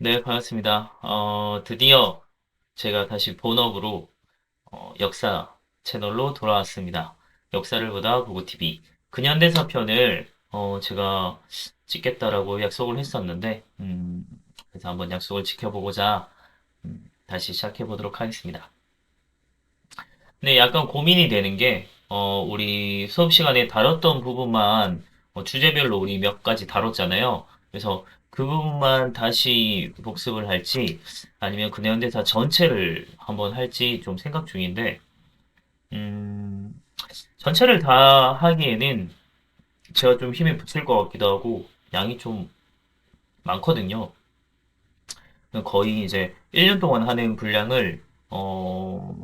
네, 반갑습니다. 드디어 제가 다시 본업으로 역사 채널로 돌아왔습니다. 역사를 보다 보고TV. 근현대사 편을 제가 찍겠다라고 약속을 했었는데, 그래서 한번 약속을 지켜보고자 다시 시작해 보도록 하겠습니다. 근데 약간 고민이 되는 게, 우리 수업 시간에 다뤘던 부분만 주제별로 우리 몇 가지 다뤘잖아요. 그래서 그 부분만 다시 복습을 할지, 아니면 근현대사 전체를 한번 할지 좀 생각 중인데, 음, 전체를 다 하기에는 제가 좀 힘에 부칠 것 같기도 하고, 양이 좀 많거든요. 거의 이제 1년 동안 하는 분량을, 어,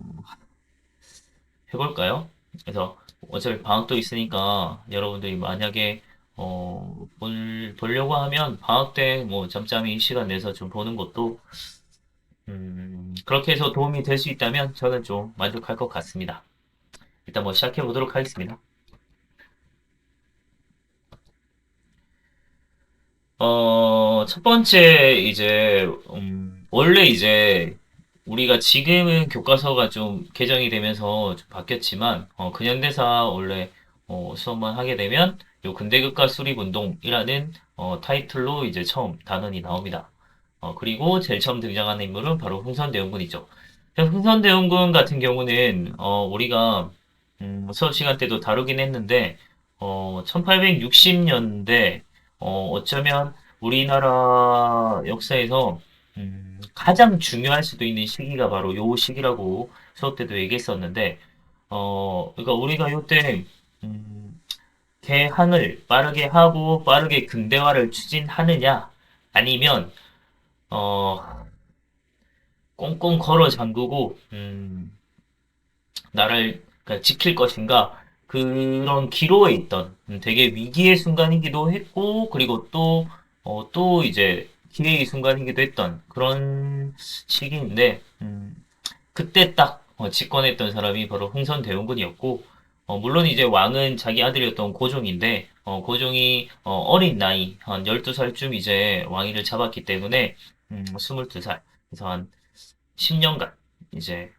해볼까요? 그래서 어차피 방학도 있으니까 여러분들이 만약에 보려고 하면 방학 때 뭐 잠잠히 시간 내서 좀 보는 것도 그렇게 해서 도움이 될 수 있다면 저는 좀 만족할 것 같습니다. 일단 뭐 시작해 보도록 하겠습니다. 첫 번째 이제 원래 이제 우리가 지금은 교과서가 좀 개정이 되면서 좀 바뀌었지만 근현대사 원래 수업만 하게 되면 요 근대국가 수립운동이라는 타이틀로 이제 처음 단원이 나옵니다. 그리고 제일 처음 등장하는 인물은 바로 흥선대원군이죠. 흥선대원군 같은 경우는 우리가 수업 시간 때도 다루긴 했는데 1860년대 어쩌면 우리나라 역사에서 가장 중요할 수도 있는 시기가 바로 요 시기라고 수업 때도 얘기했었는데, 그러니까 우리가 요때 음, 개항을 빠르게 하고 빠르게 근대화를 추진하느냐, 아니면 어, 꽁꽁 걸어 잠그고 나라를 그러니까 지킬 것인가 그런 기로에 있던 되게 위기의 순간이기도 했고 그리고 또 이제 기회의 순간이기도 했던 그런 시기인데 그때 딱 집권했던 사람이 바로 흥선대원군이었고 물론 이제 왕은 자기 아들이었던 고종인데 고종이 어린 나이 한 12살쯤 이제 왕위를 잡았기 때문에 22살 그래서 한 10년간 이제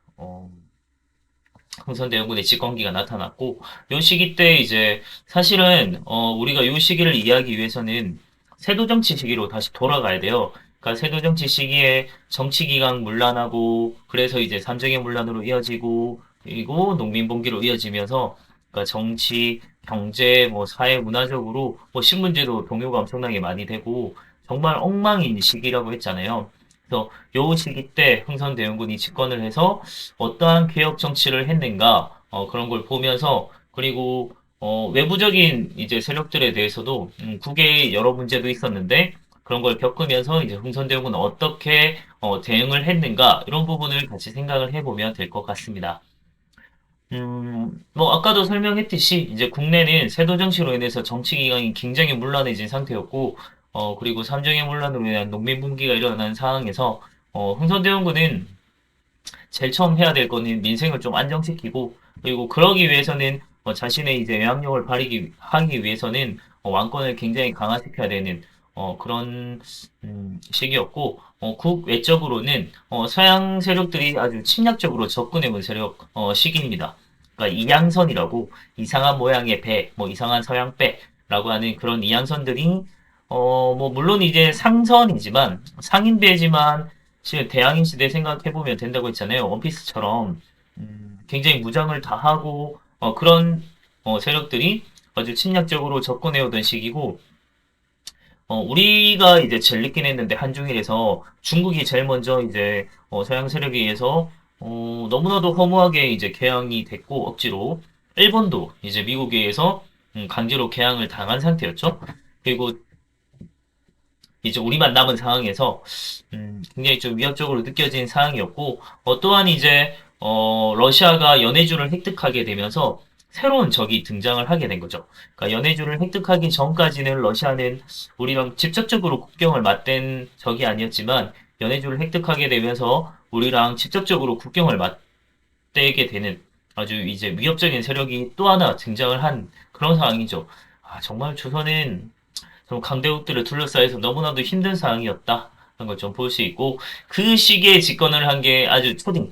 흥선대원군의 집권기가 나타났고 요 시기 때 이제 사실은 우리가 요 시기를 이해하기 위해서는 세도정치 시기로 다시 돌아가야 돼요. 그러니까 세도정치 시기에 정치기강 문란하고 그래서 이제 삼정의 문란으로 이어지고 그리고 농민봉기로 이어지면서 그러니까 정치, 경제, 뭐 사회, 문화적으로 뭐 신문제도 동요가 엄청나게 많이 되고 정말 엉망인 시기라고 했잖아요. 그래서 요 시기 때 흥선대원군이 집권을 해서 어떠한 개혁 정치를 했는가 그런 걸 보면서 그리고 외부적인 이제 세력들에 대해서도 국외의 여러 문제도 있었는데 그런 걸 겪으면서 이제 흥선대원군은 어떻게 대응을 했는가 이런 부분을 같이 생각을 해보면 될 것 같습니다. 뭐 아까도 설명했듯이 이제 국내는 세도 정치로 인해서 정치 기강이 굉장히 문란해진 상태였고 그리고 삼정의 문란으로 인한 농민 분기가 일어난 상황에서 흥선대원군은 제일 처음 해야 될 거는 민생을 좀 안정시키고 그리고 그러기 위해서는 자신의 이제 영향력을 발휘하기 하기 위해서는 왕권을 굉장히 강화시켜야 되는 그런 시기였고 국외적으로는 서양 세력들이 아주 침략적으로 접근해온 세력 시기입니다. 그러니까 이양선이라고 이상한 모양의 배, 뭐 이상한 서양 배라고 하는 그런 이양선들이 뭐 물론 이제 상선이지만 상인배지만 지금 대항해 시대 생각해보면 된다고 했잖아요. 원피스처럼 굉장히 무장을 다 하고 그런 세력들이 아주 침략적으로 접근해오던 시기고 우리가 이제 제일 늦긴 했는데 한중일에서 중국이 제일 먼저 이제 서양 세력에 의해서 너무나도 허무하게 이제 개항이 됐고 억지로 일본도 이제 미국에 의해서 강제로 개항을 당한 상태였죠. 그리고 이제 우리만 남은 상황에서 굉장히 좀 위협적으로 느껴진 상황이었고 또한 이제 러시아가 연해주를 획득하게 되면서 새로운 적이 등장을 하게 된 거죠. 그러니까 연해주를 획득하기 전까지는 러시아는 우리랑 직접적으로 국경을 맞댄 적이 아니었지만 연해주를 획득하게 되면서 우리랑 직접적으로 국경을 맞대게 되는 아주 이제 위협적인 세력이 또 하나 등장을 한 그런 상황이죠. 정말 조선은 좀 강대국들을 둘러싸여서 너무나도 힘든 상황이었다. 걸 좀 볼 수 있고, 그 시기에 집권을 한 게 아주 초딩,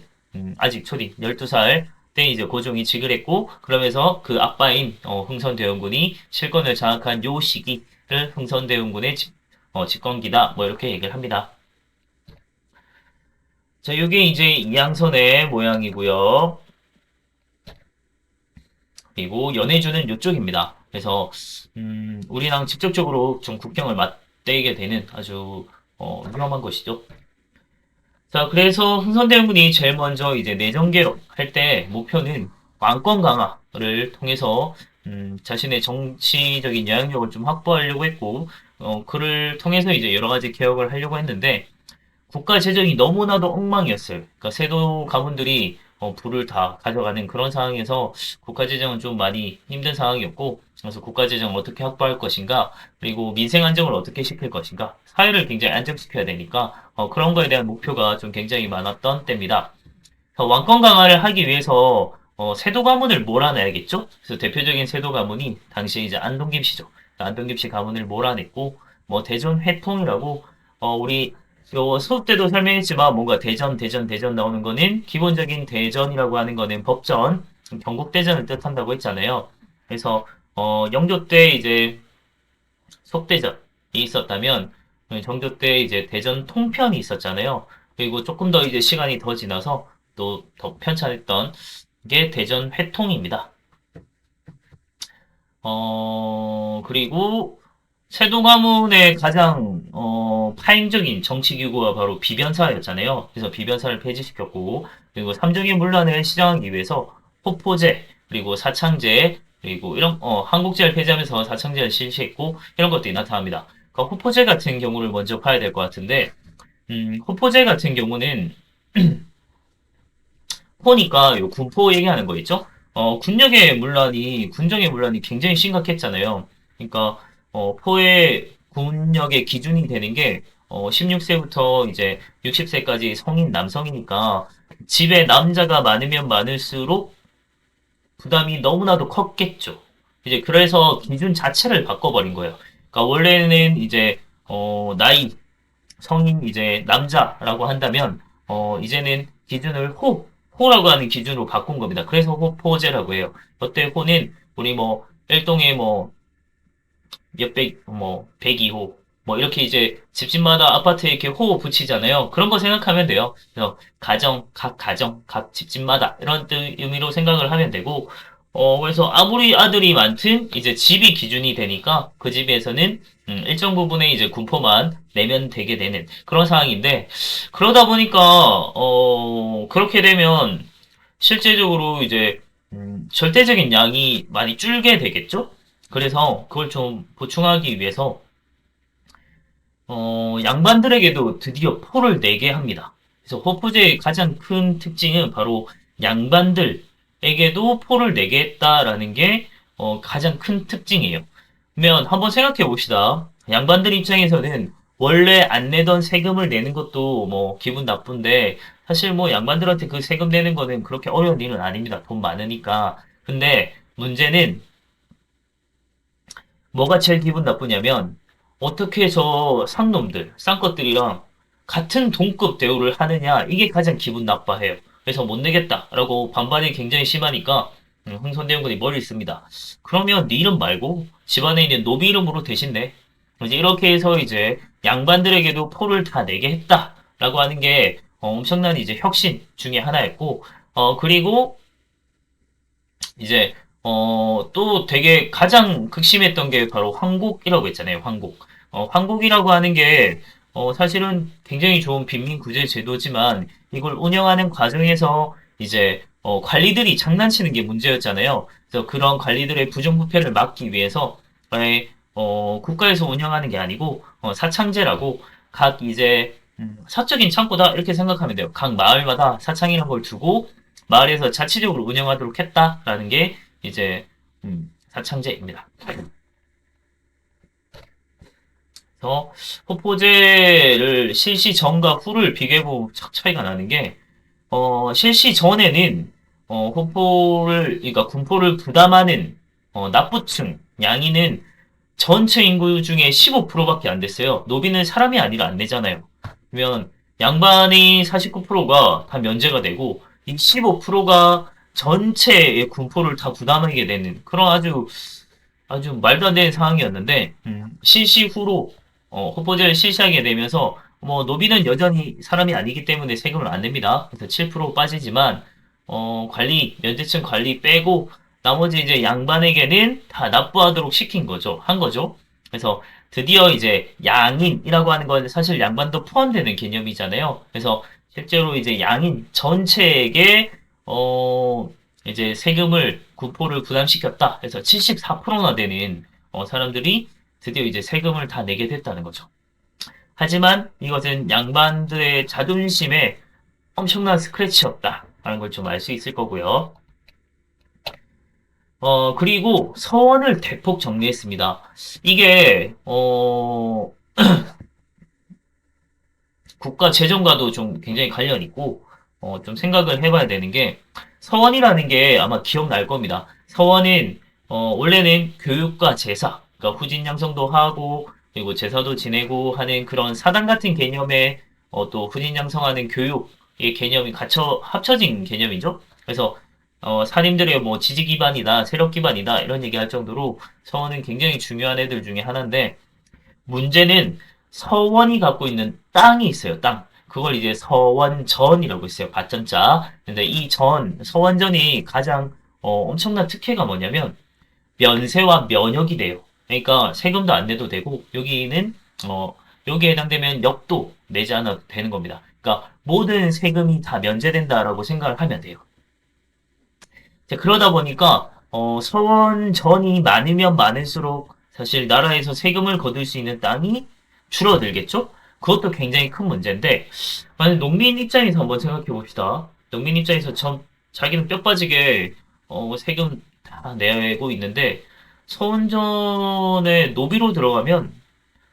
아직 초딩, 12살 때 이제 고종이 즉위를 했고, 그러면서 그 아빠인 흥선대원군이 실권을 장악한 요 시기를 흥선대원군의 집권기다, 뭐 이렇게 얘기를 합니다. 자, 이게 이제 이양선의 모양이고요. 그리고 연해주는 이쪽입니다. 그래서 우리랑 직접적으로 좀 국경을 맞대게 되는 아주 위험한 것이죠. 자, 그래서 흥선대원군이 제일 먼저 이제 내정개혁 할 때 목표는 왕권 강화를 통해서 자신의 정치적인 영향력을 좀 확보하려고 했고, 그를 통해서 이제 여러 가지 개혁을 하려고 했는데, 국가 재정이 너무나도 엉망이었어요. 그러니까 세도 가문들이 부를 다 가져가는 그런 상황에서 국가 재정은 좀 많이 힘든 상황이었고, 그래서 국가 재정을 어떻게 확보할 것인가, 그리고 민생 안정을 어떻게 시킬 것인가, 사회를 굉장히 안정시켜야 되니까 그런 거에 대한 목표가 좀 굉장히 많았던 때입니다. 왕권 강화를 하기 위해서 세도 가문을 몰아내야겠죠? 그래서 대표적인 세도 가문이 당시에 이제 안동김 씨죠. 안동김 씨 가문을 몰아냈고, 뭐 대전 회통이라고 우리 요 수업 때도 설명했지만 뭔가 대전 나오는 거는 기본적인 대전이라고 하는 거는 법전, 경국대전을 뜻한다고 했잖아요. 그래서 영조 때 이제 속대전이 있었다면 정조 때 이제 대전 통편이 있었잖아요. 그리고 조금 더 이제 시간이 더 지나서 또 더 편찬했던 게 대전 회통입니다. 그리고 세도 가문의 가장 파행적인 정치 기구가 바로 비변사였잖아요. 그래서 비변사를 폐지시켰고, 그리고 삼정의 문란을 시정하기 위해서 호포제, 그리고 사창제, 그리고 이런 한국제를 폐지하면서 사창제를 실시했고, 이런 것들이 나타납니다. 그러니까 호포제 같은 경우를 먼저 봐야 될 것 같은데, 호포제 같은 경우는 포니까 요 군포 얘기하는 거 있죠? 군정의 문란이 굉장히 심각했잖아요. 그러니까, 포의 군역의 기준이 되는 게, 16세부터 이제 60세까지 성인 남성이니까, 집에 남자가 많으면 많을수록 부담이 너무나도 컸겠죠. 이제 그래서 기준 자체를 바꿔버린 거예요. 그러니까 원래는 이제, 나이, 성인 이제 남자라고 한다면 이제는 기준을 호라고 하는 기준으로 바꾼 겁니다. 그래서 호포제라고 해요. 그때 호는 우리 뭐 일동에 뭐 몇백 뭐 102호 뭐 이렇게 이제 집집마다 아파트에 이렇게 호 붙이잖아요. 그런 거 생각하면 돼요. 그래서 가정, 각 집집마다 이런 의미로 생각을 하면 되고 그래서 아무리 아들이 많든 이제 집이 기준이 되니까 그 집에서는 일정 부분의 이제 군포만 내면 되게 되는 그런 상황인데 그러다 보니까 그렇게 되면 실제적으로 이제 절대적인 양이 많이 줄게 되겠죠? 그래서 그걸 좀 보충하기 위해서 양반들에게도 드디어 포를 내게 합니다. 그래서 호프제의 가장 큰 특징은 바로 양반들에게도 포를 내게 했다라는 게 가장 큰 특징이에요. 그러면 한번 생각해 봅시다. 양반들 입장에서는 원래 안 내던 세금을 내는 것도 뭐 기분 나쁜데 사실 뭐 양반들한테 그 세금 내는 거는 그렇게 어려운 일은 아닙니다. 돈 많으니까. 근데 문제는 뭐가 제일 기분 나쁘냐면 어떻게 저 상놈들, 쌍것들이랑 같은 동급 대우를 하느냐 이게 가장 기분 나빠해요. 그래서 못 내겠다라고 반발이 굉장히 심하니까 흥선대원군이 머리를 씁니다. 그러면 네 이름 말고 집안에 있는 노비 이름으로 대신 내. 이제 이렇게 해서 이제 양반들에게도 포를 다 내게 했다라고 하는 게 엄청난 이제 혁신 중에 하나였고 그리고 이제 또 되게 가장 극심했던 게 바로 황곡이라고 했잖아요. 황곡. 황곡이라고 하는 게 사실은 굉장히 좋은 빈민구제 제도지만 이걸 운영하는 과정에서 이제 관리들이 장난치는 게 문제였잖아요. 그래서 그런 관리들의 부정부패를 막기 위해서 아예 국가에서 운영하는 게 아니고 사창제라고 각 이제 사적인 창고다 이렇게 생각하면 돼요. 각 마을마다 사창이라는 걸 두고 마을에서 자치적으로 운영하도록 했다라는 게 이제 사창제입니다. 그래서 호포제를 실시 전과 후를 비교해보면 착 차이가 나는 게 실시 전에는 그러니까 군포를 부담하는 납부층 양이는 전체 인구 중에 15%밖에 안 됐어요. 노비는 사람이 아니라 안 내잖아요. 그러면 양반이 49%가 다 면제가 되고 이 15%가 전체의 군포를 다 부담하게 되는 그런 아주 말도 안 되는 상황이었는데 실시 후로 후보제를 실시하게 되면서 뭐 노비는 여전히 사람이 아니기 때문에 세금을 안 냅니다. 그래서 7% 빠지지만 관리 면제층 관리 빼고 나머지 이제 양반에게는 다 납부하도록 시킨 거죠. 한 거죠. 그래서 드디어 이제 양인이라고 하는 건 사실 양반도 포함되는 개념이잖아요. 그래서 실제로 이제 양인 전체에게 이제 세금을 구포를 부담시켰다. 그래서 74%나 되는 사람들이 드디어 이제 세금을 다 내게 됐다는 거죠. 하지만 이것은 양반들의 자존심에 엄청난 스크래치였다. 라는 걸 좀 알 수 있을 거고요. 그리고 서원을 대폭 정리했습니다. 이게, 국가 재정과도 좀 굉장히 관련 있고, 좀 생각을 해봐야 되는 게, 서원이라는 게 아마 기억날 겁니다. 서원은, 원래는 교육과 제사, 그러니까 후진양성도 하고, 그리고 제사도 지내고 하는 그런 사당 같은 개념의, 또 후진양성하는 교육의 개념이 합쳐진 개념이죠. 그래서, 사림들의 뭐 지지 기반이다, 세력 기반이다, 이런 얘기 할 정도로 서원은 굉장히 중요한 애들 중에 하나인데, 문제는 서원이 갖고 있는 땅이 있어요, 땅. 그걸 이제 서원전이라고 있어요, 밭전자. 근데 이 서원전이 가장 엄청난 특혜가 뭐냐면 면세와 면역이 돼요. 그러니까 세금도 안 내도 되고 여기는 어, 여기에 해당되면 역도 내지 않아도 되는 겁니다. 그러니까 모든 세금이 다 면제된다라고 생각을 하면 돼요. 자, 그러다 보니까 서원전이 많으면 많을수록 사실 나라에서 세금을 거둘 수 있는 땅이 줄어들겠죠? 그것도 굉장히 큰 문제인데 만약 농민 입장에서 한번 생각해 봅시다. 농민 입장에서 자기는 뼈 빠지게 세금 다 내고 있는데 서원전에 노비로 들어가면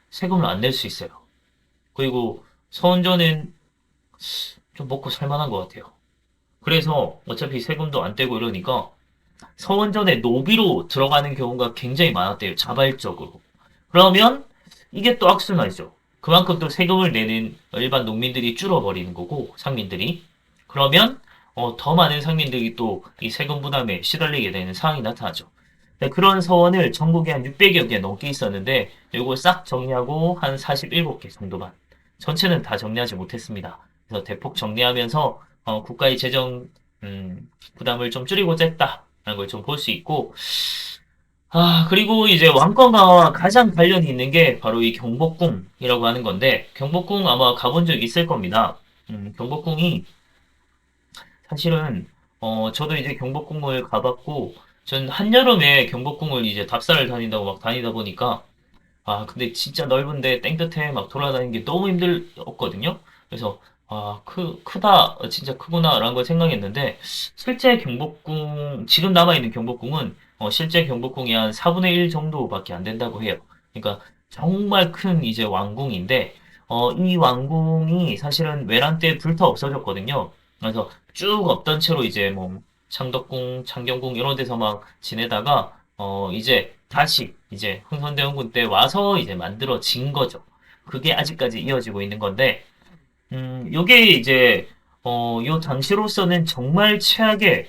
세금을 안 낼 수 있어요. 그리고 서원전은 좀 먹고 살만한 것 같아요. 그래서 어차피 세금도 안 떼고 이러니까 서원전에 노비로 들어가는 경우가 굉장히 많았대요. 자발적으로. 그러면 이게 또 악순환이죠. 그만큼 또 세금을 내는 일반 농민들이 줄어버리는 거고 상민들이. 그러면 더 많은 상민들이 또 이 세금 부담에 시달리게 되는 상황이 나타나죠. 네, 그런 서원을 전국에 한 600여 개 넘게 있었는데 이걸 싹 정리하고 한 47개 정도만. 전체는 다 정리하지 못했습니다. 그래서 대폭 정리하면서 국가의 재정 부담을 좀 줄이고자 했다라는 걸 좀 볼 수 있고 그리고 이제 왕권 강화와 가장 관련이 있는 게 바로 이 경복궁이라고 하는 건데 경복궁 아마 가본 적 있을 겁니다. 경복궁이 사실은 저도 이제 경복궁을 가봤고 전 한여름에 경복궁을 이제 답사를 다닌다고 막 다니다 보니까 근데 진짜 넓은데 땡볕에 막 돌아다니는 게 너무 힘들었거든요. 그래서, 크다. 진짜 크구나라는 걸 생각했는데, 실제 경복궁, 지금 남아있는 경복궁은, 실제 경복궁이 한 4분의 1 정도밖에 안 된다고 해요. 그러니까, 정말 큰 이제 왕궁인데, 이 왕궁이 사실은 외란 때 불타 없어졌거든요. 그래서 쭉 없던 채로 이제 뭐, 창덕궁, 창경궁 이런 데서 막 지내다가, 이제 다시 이제 흥선대원군 때 와서 이제 만들어진 거죠. 그게 아직까지 이어지고 있는 건데, 요게 이제, 요 당시로서는 정말 최악의,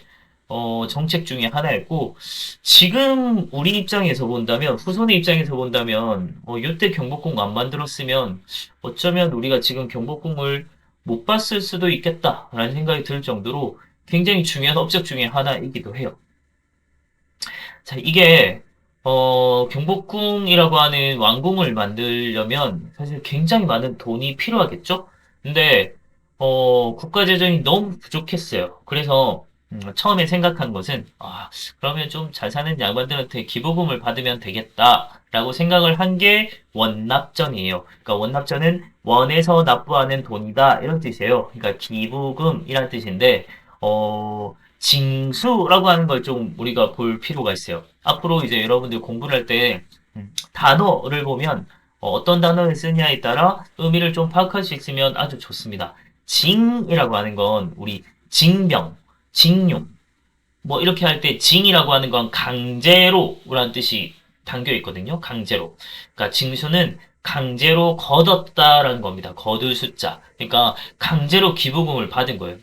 정책 중에 하나였고, 지금 우리 입장에서 본다면, 후손의 입장에서 본다면, 요때 경복궁 안 만들었으면, 어쩌면 우리가 지금 경복궁을 못 봤을 수도 있겠다라는 생각이 들 정도로 굉장히 중요한 업적 중에 하나이기도 해요. 자, 이게, 경복궁이라고 하는 왕궁을 만들려면 사실 굉장히 많은 돈이 필요하겠죠? 근데, 국가 재정이 너무 부족했어요. 그래서, 처음에 생각한 것은, 그러면 좀 잘 사는 양반들한테 기부금을 받으면 되겠다라고 생각을 한 게 원납전이에요. 그러니까 원납전은 원에서 납부하는 돈이다, 이런 뜻이에요. 그러니까 기부금이란 뜻인데, 징수라고 하는 걸 좀 우리가 볼 필요가 있어요. 앞으로 이제 여러분들 공부를 할 때 단어를 보면 어떤 단어를 쓰냐에 따라 의미를 좀 파악할 수 있으면 아주 좋습니다. 징이라고 하는 건 우리 징병, 징용 뭐 이렇게 할 때 징이라고 하는 건 강제로라는 뜻이 담겨 있거든요. 강제로. 그러니까 징수는 강제로 거뒀다라는 겁니다. 거둘 숫자. 그러니까 강제로 기부금을 받은 거예요.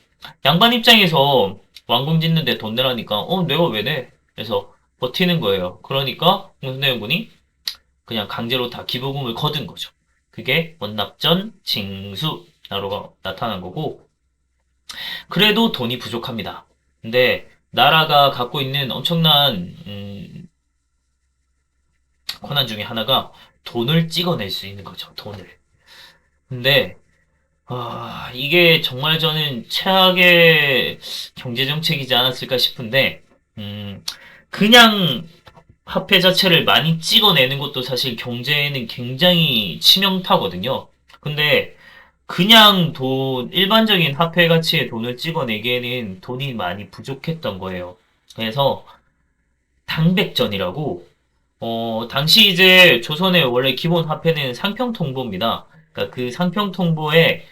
양반 입장에서 왕궁 짓는데 돈 내라니까 내가 왜 내? 그래서 버티는 거예요. 그러니까 홍순대원군이 그냥 강제로 다 기부금을 거둔 거죠. 그게 원납전 징수나로가 나타난 거고 그래도 돈이 부족합니다. 근데 나라가 갖고 있는 엄청난 권한 중에 하나가 돈을 찍어낼 수 있는 거죠. 돈을. 근데 이게 정말 저는 최악의 경제정책이지 않았을까 싶은데, 그냥 화폐 자체를 많이 찍어내는 것도 사실 경제에는 굉장히 치명타거든요. 근데 그냥 일반적인 화폐 가치의 돈을 찍어내기에는 돈이 많이 부족했던 거예요. 그래서 당백전이라고, 당시 이제 조선의 원래 기본 화폐는 상평통보입니다. 그러니까 그 상평통보에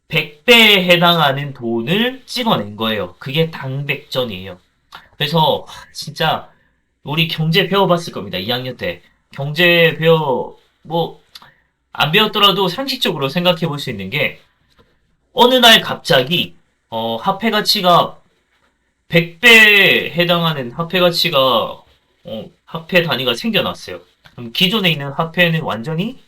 100배에 해당하는 돈을 찍어낸 거예요. 그게 당백전이에요. 그래서 진짜 우리 경제 배워봤을 겁니다. 2학년 때. 경제 뭐, 안 배웠더라도 상식적으로 생각해 볼 수 있는 게, 어느 날 갑자기, 화폐 가치가 100배에 해당하는 화폐 가치가, 화폐 단위가 생겨났어요. 그럼 기존에 있는 화폐는 완전히,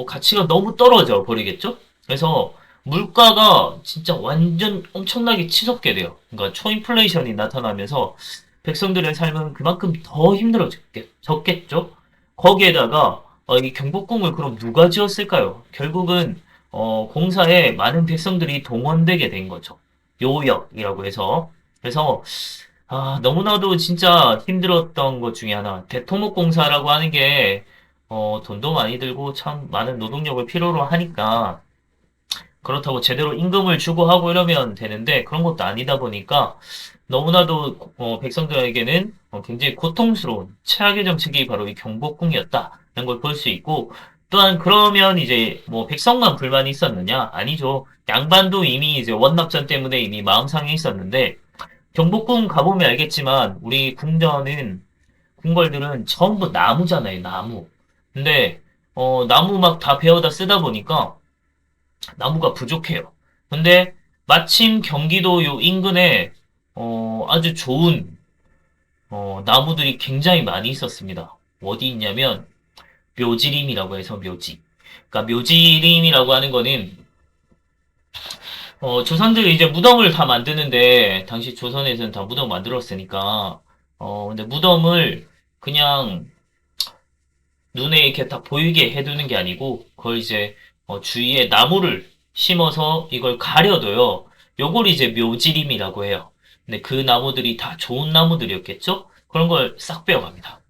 가치가 너무 떨어져 버리겠죠? 그래서 물가가 진짜 완전 엄청나게 치솟게 돼요. 그러니까 초인플레이션이 나타나면서 백성들의 삶은 그만큼 더 힘들어졌겠죠? 거기에다가 이 경복궁을 그럼 누가 지었을까요? 결국은 공사에 많은 백성들이 동원되게 된 거죠. 요역이라고 해서. 그래서 너무나도 진짜 힘들었던 것 중에 하나. 대토목공사라고 하는 게 돈도 많이 들고 참 많은 노동력을 필요로 하니까 그렇다고 제대로 임금을 주고 하고 이러면 되는데 그런 것도 아니다 보니까 너무나도 백성들에게는 굉장히 고통스러운 최악의 정책이 바로 이 경복궁이었다는 걸 볼 수 있고 또한 그러면 이제 뭐 백성만 불만이 있었느냐? 아니죠. 양반도 이미 이제 원납전 때문에 이미 마음 상해 있었는데 경복궁 가보면 알겠지만 우리 궁궐들은 전부 나무잖아요. 나무. 근데 나무 막 다 베어다 쓰다 보니까 나무가 부족해요. 근데 마침 경기도 요 인근에 아주 좋은 나무들이 굉장히 많이 있었습니다. 어디 있냐면 묘지림이라고 해서 묘지. 그러니까 묘지림이라고 하는 거는 조상들이 이제 무덤을 다 만드는데 당시 조선에서는 다 무덤 만들었으니까 근데 무덤을 그냥 눈에 이렇게 딱 보이게 해두는 게 아니고 그걸 이제 주위에 나무를 심어서 이걸 가려둬요. 요걸 이제 묘지림이라고 해요. 근데 그 나무들이 다 좋은 나무들이었겠죠? 그런 걸 싹 빼어갑니다.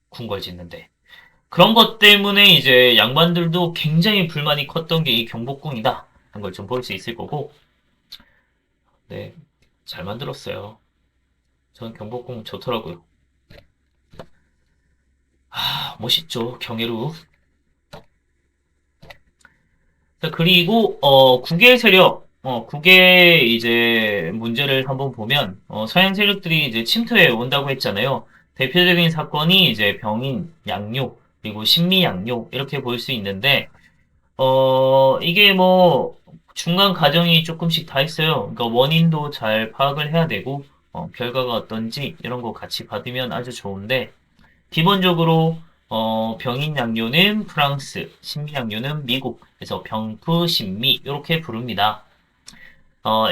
궁궐 짓는데. 그런 것 때문에 이제 양반들도 굉장히 불만이 컸던 게 이 경복궁이다. 하는 걸 좀 볼 수 있을 거고. 네, 잘 만들었어요. 전 경복궁 좋더라고요. 멋있죠. 경회루. 그리고 국외 세력, 국외 이제 문제를 한번 보면 서양 세력들이 이제 침투해 온다고 했잖아요. 대표적인 사건이 이제 병인 양요 그리고 신미 양요 이렇게 볼 수 있는데 이게 뭐 중간 과정이 조금씩 다 있어요. 그러니까 원인도 잘 파악을 해야 되고 결과가 어떤지 이런 거 같이 받으면 아주 좋은데 기본적으로 병인 양료는 프랑스, 신미 양료는 미국, 그래서 병프, 신미 이렇게 부릅니다.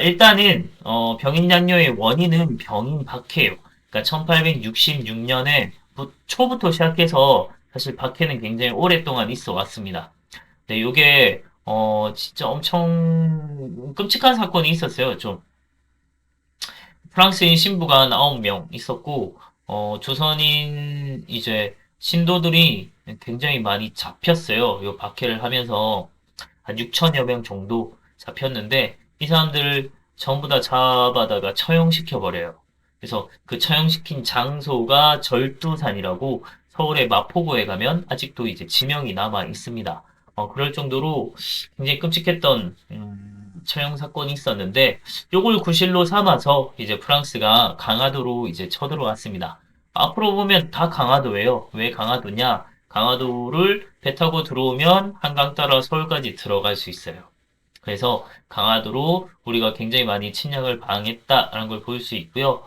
일단은 병인 양료의 원인은 병인 박해예요. 그러니까 1866년에 초부터 시작해서 사실 박해는 굉장히 오랫동안 있어 왔습니다. 네, 요게 진짜 엄청 끔찍한 사건이 있었어요. 좀 프랑스인 신부가 한 9명 있었고, 조선인 이제 신도들이 굉장히 많이 잡혔어요. 요 박해를 하면서 한 6천여 명 정도 잡혔는데, 이 사람들을 전부 다 잡아다가 처형시켜버려요. 그래서 그 처형시킨 장소가 절두산이라고 서울의 마포구에 가면 아직도 이제 지명이 남아 있습니다. 그럴 정도로 굉장히 끔찍했던, 처형 사건이 있었는데, 요걸 구실로 삼아서 이제 프랑스가 강화도로 이제 쳐들어왔습니다. 앞으로 보면 다 강화도예요. 왜 강화도냐? 강화도를 배 타고 들어오면 한강 따라 서울까지 들어갈 수 있어요. 그래서 강화도로 우리가 굉장히 많이 침략을 방했다라는 걸 볼 수 있고요.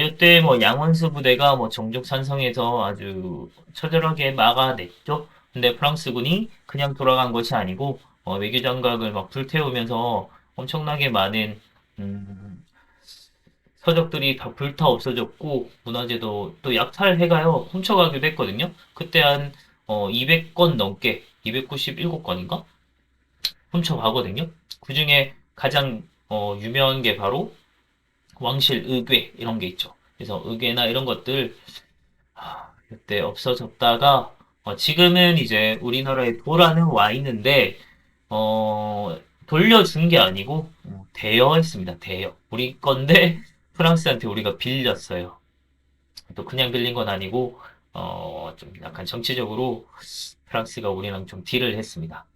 이때 뭐 양원수 부대가 뭐 정족 산성에서 아주 처절하게 막아냈죠. 근데 프랑스군이 그냥 돌아간 것이 아니고 외교 장각을 막 불태우면서 엄청나게 많은 음, 서적들이 다 불타 없어졌고 문화재도 또 약탈해가요 훔쳐가기도 했거든요. 그때 한 200건 넘게 297건인가 훔쳐가거든요. 그 중에 가장 유명한 게 바로 왕실 의궤 이런 게 있죠. 그래서 의궤나 이런 것들 그때 없어졌다가 지금은 이제 우리나라에 돌아는 와 있는데 돌려준 게 아니고 대여했습니다. 대여. 우리 건데 프랑스한테 우리가 빌렸어요. 또 그냥 빌린 건 아니고 좀 약간 정치적으로 프랑스가 우리랑 좀 딜을 했습니다.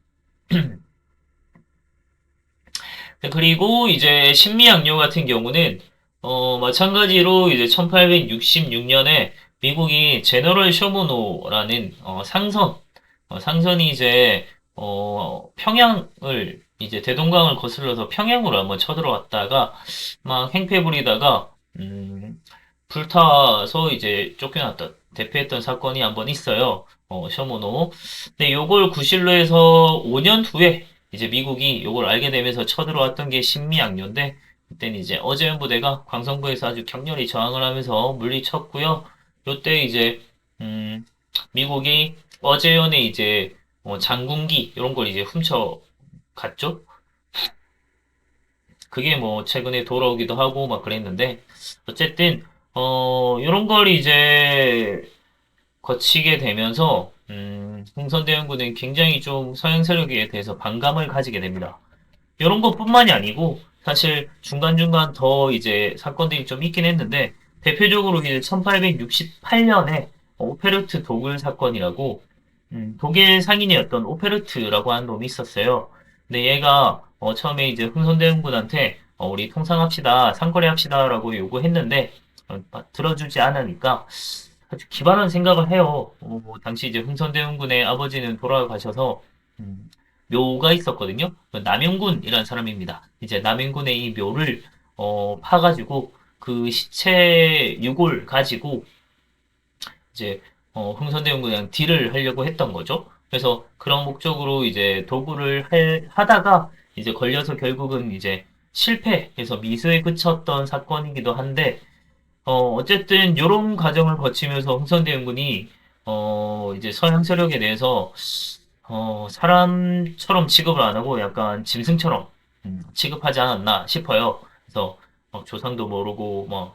네, 그리고 이제 신미양요 같은 경우는 마찬가지로 이제 1866년에 미국이 제너럴 쇼무노라는 상선이 이제 평양을 이제 대동강을 거슬러서 평양으로 한번 쳐들어왔다가 막 행패 부리다가 불타서 이제 쫓겨났던 대피했던 사건이 한번 있어요. 쇼무노. 근데 요걸 구실로 해서 5년 후에 이제 미국이 요걸 알게 되면서 쳐들어왔던 게 신미양요인데 그때는 이제 어제현 부대가 광성부에서 아주 격렬히 저항을 하면서 물리쳤고요. 요때 이제 미국이 어제현의 이제 장군기 이런 걸 이제 훔쳐 갔죠. 그게 뭐 최근에 돌아오기도 하고 막 그랬는데 어쨌든 이런 걸 이제 거치게 되면서 흥선대원군은 굉장히 좀 서양 세력에 대해서 반감을 가지게 됩니다. 이런 것뿐만이 아니고 사실 중간중간 더 이제 사건들이 좀 있긴 했는데 대표적으로 이제 1868년에 오페르트 도굴 사건이라고 독일 상인이었던 오페르트라고 하는 놈이 있었어요. 근데 얘가 처음에 이제 흥선대원군한테 우리 통상합시다, 상거래합시다라고 요구했는데 들어주지 않으니까 아주 기발한 생각을 해요. 뭐 당시 이제 흥선대원군의 아버지는 돌아가셔서 음, 묘가 있었거든요. 그 남영군이라는 사람입니다. 이제 남영군의 이 묘를 파가지고 그 시체 유골 가지고 이제 흥선대원군이랑 딜을 하려고 했던 거죠. 그래서 그런 목적으로 이제 도구를 하다가 이제 걸려서 결국은 이제 실패해서 미수에 그쳤던 사건이기도 한데 어쨌든 요런 과정을 거치면서 흥선대원군이 이제 서양 세력에 대해서 사람처럼 취급을 안 하고 약간 짐승처럼 취급하지 않았나 싶어요. 그래서 조상도 모르고 뭐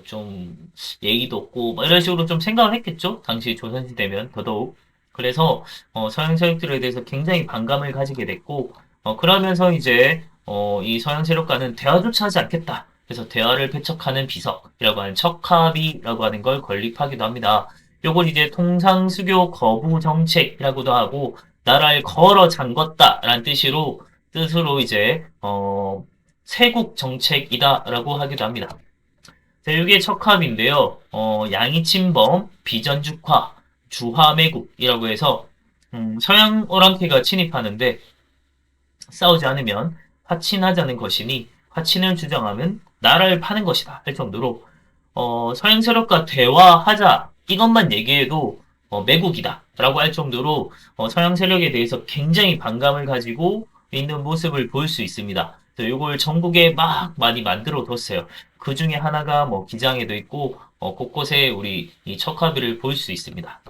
좀 예의도 없고 뭐 이런 식으로 좀 생각을 했겠죠. 당시 조선시대면 더더욱. 그래서 서양 세력들에 대해서 굉장히 반감을 가지게 됐고 그러면서 이제 이 서양 세력과는 대화조차 하지 않겠다. 그래서 대화를 배척하는 비석이라고 하는 척합이라고 하는 걸 건립하기도 합니다. 요걸 이제 통상수교 거부 정책이라고도 하고 나라를 걸어 잠궜다라는 뜻으로 이제 세국 정책이다라고 하기도 합니다. 자, 이게 척합인데요. 양이침범, 비전죽화, 주화매국이라고 해서 서양 오랑캐가 침입하는데 싸우지 않으면 화친하자는 것이니 화친을 주장하면 나라를 파는 것이다 할 정도로 서양 세력과 대화하자 이것만 얘기해도 매국이다 라고 할 정도로 서양 세력에 대해서 굉장히 반감을 가지고 있는 모습을 볼 수 있습니다. 이걸 전국에 막 많이 만들어 뒀어요. 그 중에 하나가 뭐 기장에도 있고 곳곳에 우리 이 척화비를 볼 수 있습니다.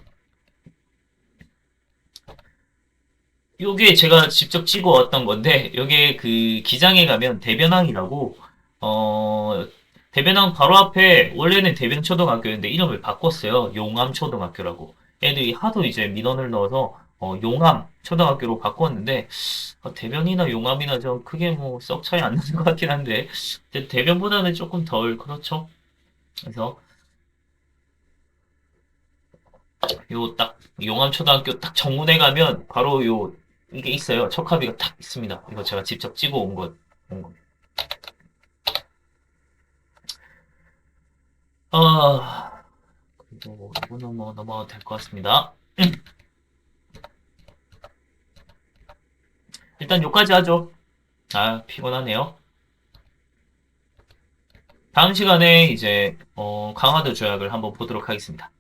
요게 제가 직접 찍어 왔던 건데, 요게 그 기장에 가면 대변항이라고, 어, 대변항 바로 앞에, 원래는 대변초등학교였는데 이름을 바꿨어요. 용암초등학교라고. 애들이 하도 이제 민원을 넣어서, 용암초등학교로 바꿨는데, 대변이나 용암이나 좀 크게 뭐 썩 차이 안 나는 것 같긴 한데, 근데 대변보다는 조금 덜 그렇죠. 그래서, 요 딱, 용암초등학교 딱 정문에 가면, 바로 이게 있어요. 척하비가 딱 있습니다. 이거 제가 직접 찍어 온 거. 아, 이거는 뭐 넘어가도 될 것 같습니다. 일단 여기까지 하죠. 아, 피곤하네요. 다음 시간에 이제 강화도 조약을 한번 보도록 하겠습니다.